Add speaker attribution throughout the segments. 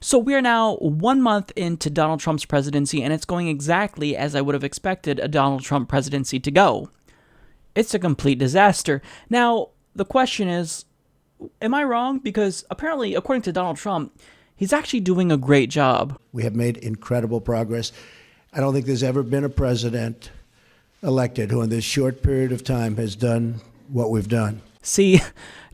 Speaker 1: So we are now 1 month into Donald Trump's presidency, and it's going exactly as I would have expected a Donald Trump presidency to go. It's a complete disaster. Now, the question is, am I wrong? Because apparently, according to Donald Trump, he's actually doing a great job.
Speaker 2: We have made incredible progress. I don't think there's ever been a president elected who in this short period of time has done what we've done.
Speaker 1: See,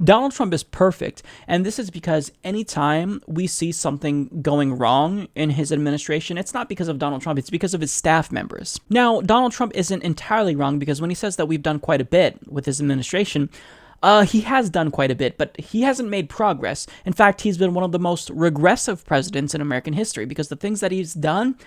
Speaker 1: Donald Trump is perfect, and this is because anytime we see something going wrong in his administration, it's not because of Donald Trump, it's because of his staff members. Now, Donald Trump isn't entirely wrong, because when he says that we've done quite a bit with his administration, he has done quite a bit, but he hasn't made progress. In fact, he's been one of the most regressive presidents in American history, because the things that he's done,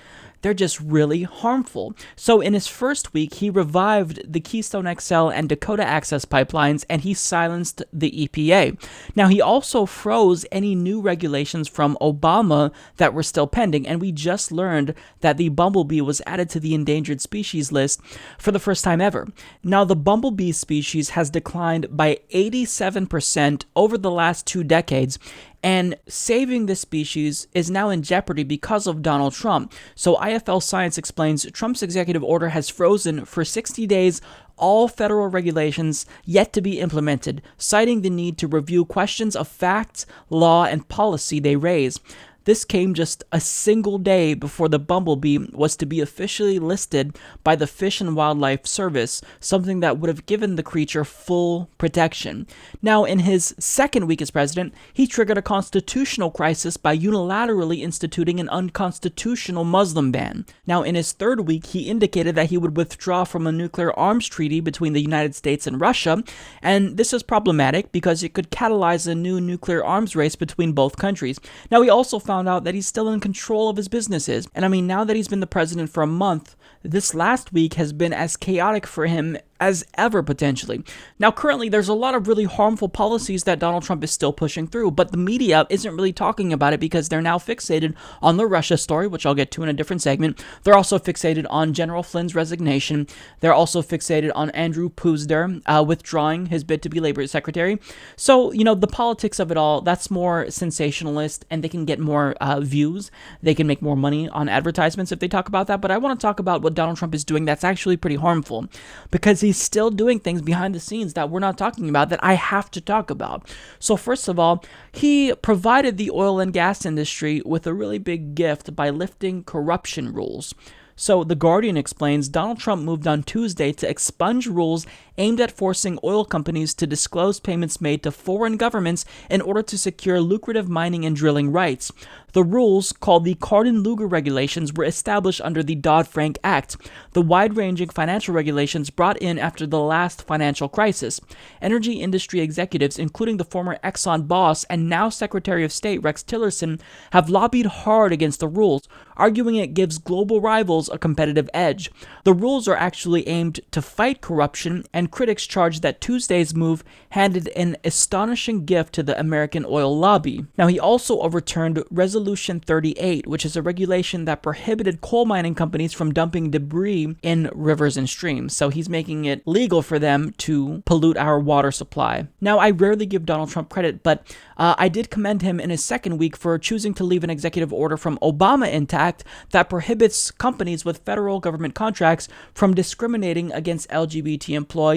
Speaker 1: they're just really harmful. So in his first week, he revived the Keystone XL and Dakota Access pipelines, and he silenced the EPA. Now, he also froze any new regulations from Obama that were still pending, and we just learned that the Bumblebee was added to the endangered species list for the first time ever. Now, the Bumblebee species has declined by 87% over the last 2 decades, and saving this species is now in jeopardy because of Donald Trump. So IFL Science explains Trump's executive order has frozen for 60 days all federal regulations yet to be implemented, citing the need to review questions of facts, law, and policy they raise. This came just a single day before the Bumblebee was to be officially listed by the Fish and Wildlife Service, something that would have given the creature full protection. Now, in his second week as president, he triggered a constitutional crisis by unilaterally instituting an unconstitutional Muslim ban. Now, in his third week, he indicated that he would withdraw from a nuclear arms treaty between the United States and Russia, and this is problematic because it could catalyze a new nuclear arms race between both countries. Now, he also found out that he's still in control of his businesses. And I mean, now that he's been the president for a month, this last week has been as chaotic for him as ever, potentially. Now, currently, there's a lot of really harmful policies that Donald Trump is still pushing through, but the media isn't really talking about it because they're now fixated on the Russia story, which I'll get to in a different segment. They're also fixated on General Flynn's resignation. They're also fixated on Andrew Puzder withdrawing his bid to be Labor Secretary. So, the politics of it all, that's more sensationalist, and they can get more views. They can make more money on advertisements if they talk about that, but I want to talk about what Donald Trump is doing that's actually pretty harmful, because he's still doing things behind the scenes that we're not talking about that I have to talk about. So first of all, he provided the oil and gas industry with a really big gift by lifting corruption rules. So The Guardian explains Donald Trump moved on Tuesday to expunge rules aimed at forcing oil companies to disclose payments made to foreign governments in order to secure lucrative mining and drilling rights. The rules, called the Cardin-Lugar regulations, were established under the Dodd-Frank Act, the wide-ranging financial regulations brought in after the last financial crisis. Energy industry executives, including the former Exxon boss and now Secretary of State Rex Tillerson, have lobbied hard against the rules, arguing it gives global rivals a competitive edge. The rules are actually aimed to fight corruption, and critics charge that Tuesday's move handed an astonishing gift to the American oil lobby. Now, he also overturned Resolution 38, which is a regulation that prohibited coal mining companies from dumping debris in rivers and streams. So he's making it legal for them to pollute our water supply. Now, I rarely give Donald Trump credit, but I did commend him in his second week for choosing to leave an executive order from Obama intact that prohibits companies with federal government contracts from discriminating against LGBT employees.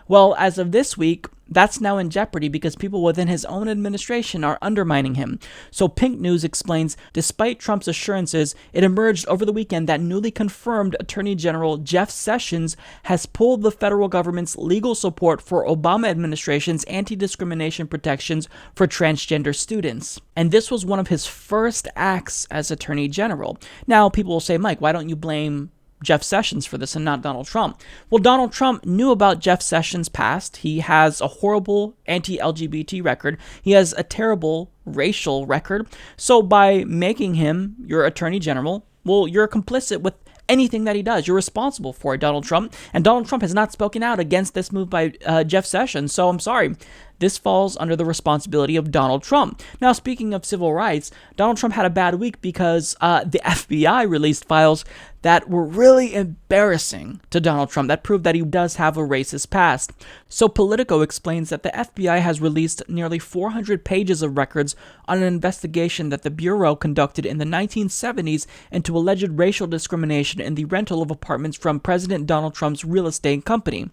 Speaker 1: Well, as of this week, that's now in jeopardy because people within his own administration are undermining him. So Pink News explains, despite Trump's assurances, it emerged over the weekend that newly confirmed Attorney General Jeff Sessions has pulled the federal government's legal support for Obama administration's anti-discrimination protections for transgender students. And this was one of his first acts as Attorney General. Now, people will say, Mike, why don't you blame Jeff Sessions for this and not Donald Trump? Well, Donald Trump knew about Jeff Sessions' past. He has a horrible anti-LGBT record. He has a terrible racial record. So by making him your attorney general, well, you're complicit with anything that he does. You're responsible for it, Donald Trump. And Donald Trump has not spoken out against this move by Jeff Sessions. So I'm sorry. this falls under the responsibility of Donald Trump. Now, speaking of civil rights, Donald Trump had a bad week because the FBI released files that were really embarrassing to Donald Trump that proved that he does have a racist past. So Politico explains that the FBI has released nearly 400 pages of records on an investigation that the Bureau conducted in the 1970s into alleged racial discrimination in the rental of apartments from President Donald Trump's real estate company.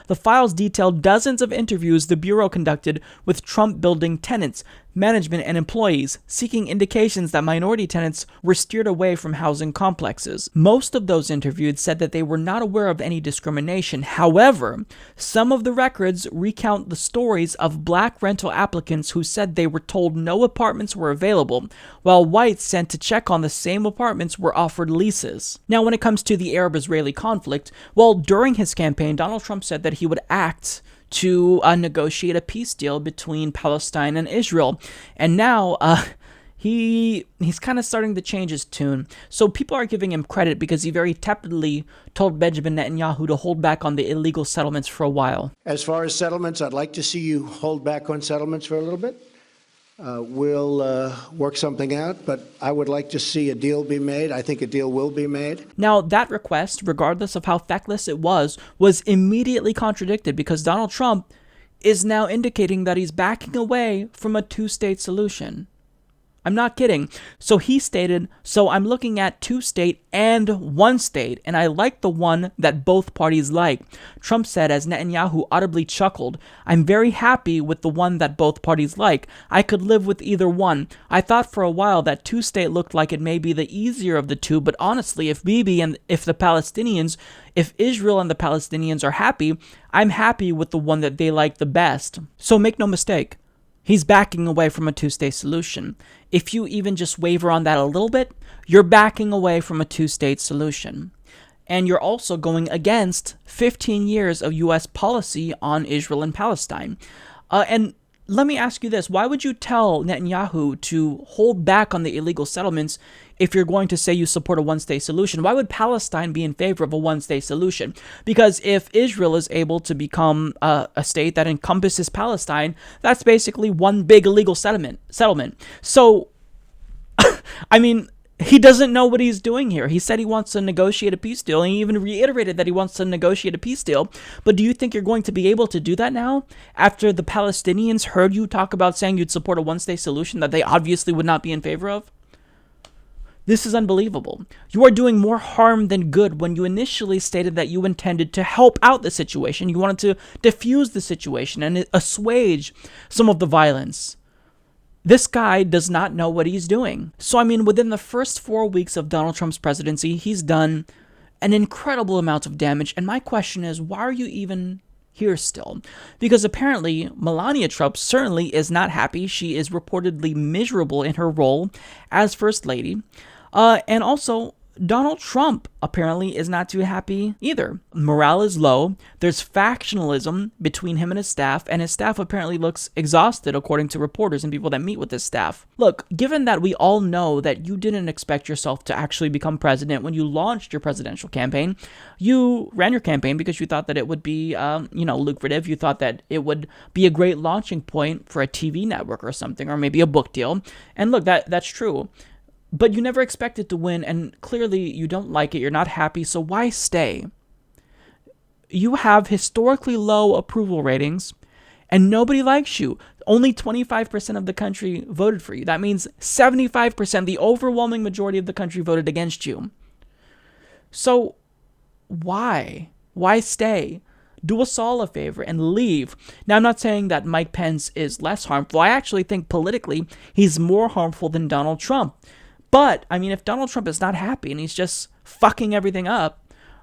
Speaker 1: The files detail dozens of interviews the Bureau conducted with Trump building tenants, management, and employees, seeking indications that minority tenants were steered away from housing complexes. Most of those interviewed said that they were not aware of any discrimination. However, some of the records recount the stories of black rental applicants who said they were told no apartments were available, while whites sent to check on the same apartments were offered leases. Now, when it comes to the Arab-Israeli conflict, well, during his campaign, Donald Trump said that he would act to negotiate a peace deal between Palestine and Israel. And now he's kind of starting to change his tune. So people are giving him credit because he very tepidly told Benjamin Netanyahu to hold back on the illegal settlements for a while.
Speaker 2: As far as settlements, I'd like to see you hold back on settlements for a little bit. We'll work something out, but I would like to see a deal be made. I think a deal will be made.
Speaker 1: Now, that request, regardless of how feckless it was immediately contradicted because Donald Trump is now indicating that he's backing away from a two-state solution. I'm not kidding. So he stated, so I'm looking at two-state and one-state, and I like the one that both parties like. Trump said as Netanyahu audibly chuckled, I'm very happy with the one that both parties like. I could live with either one. I thought for a while that two-state looked like it may be the easier of the two, but honestly, if Israel and the Palestinians are happy, I'm happy with the one that they like the best. So make no mistake. He's backing away from a two-state solution. If you even just waver on that a little bit, you're backing away from a two-state solution. And you're also going against 15 years of U.S. policy on Israel and Palestine. And let me ask you this. Why would you tell Netanyahu to hold back on the illegal settlements if you're going to say you support a one-state solution? Why would Palestine be in favor of a one-state solution? Because if Israel is able to become a state that encompasses Palestine, that's basically one big illegal settlement. So, I mean, he doesn't know what he's doing here. He said he wants to negotiate a peace deal, and he even reiterated that he wants to negotiate a peace deal. But do you think you're going to be able to do that now after the Palestinians heard you talk about saying you'd support a one-state solution that they obviously would not be in favor of? This is unbelievable. You are doing more harm than good when you initially stated that you intended to help out the situation. You wanted to diffuse the situation and assuage some of the violence. This guy does not know what he's doing. So, I mean, within the first 4 weeks of Donald Trump's presidency, he's done an incredible amount of damage. And my question is, why are you even here still? Because apparently, Melania Trump certainly is not happy. She is reportedly miserable in her role as First Lady. And also, Donald Trump apparently is not too happy either. Morale is low. There's factionalism between him and his staff apparently looks exhausted, according to reporters and people that meet with his staff. Look, given that we all know that you didn't expect yourself to actually become president when you launched your presidential campaign, you ran your campaign because you thought that it would be, lucrative. You thought that it would be a great launching point for a TV network or something, or maybe a book deal. And look, that's true. But you never expected to win, and clearly you don't like it, you're not happy, so why stay? You have historically low approval ratings, and nobody likes you. Only 25% of the country voted for you. That means 75%, the overwhelming majority of the country voted against you. So why? Why stay? Do us all a favor and leave. Now, I'm not saying that Mike Pence is less harmful. I actually think politically he's more harmful than Donald Trump. But, I mean, if Donald Trump is not happy and he's just fucking everything up,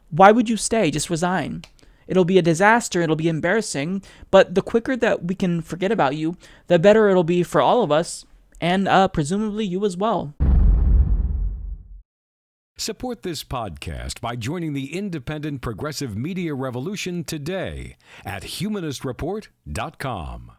Speaker 1: why would you stay? Just resign. It'll be a disaster. It'll be embarrassing. But the quicker that we can forget about you, the better it'll be for all of us, and presumably you as well.
Speaker 3: Support this podcast by joining the independent progressive media revolution today at humanistreport.com.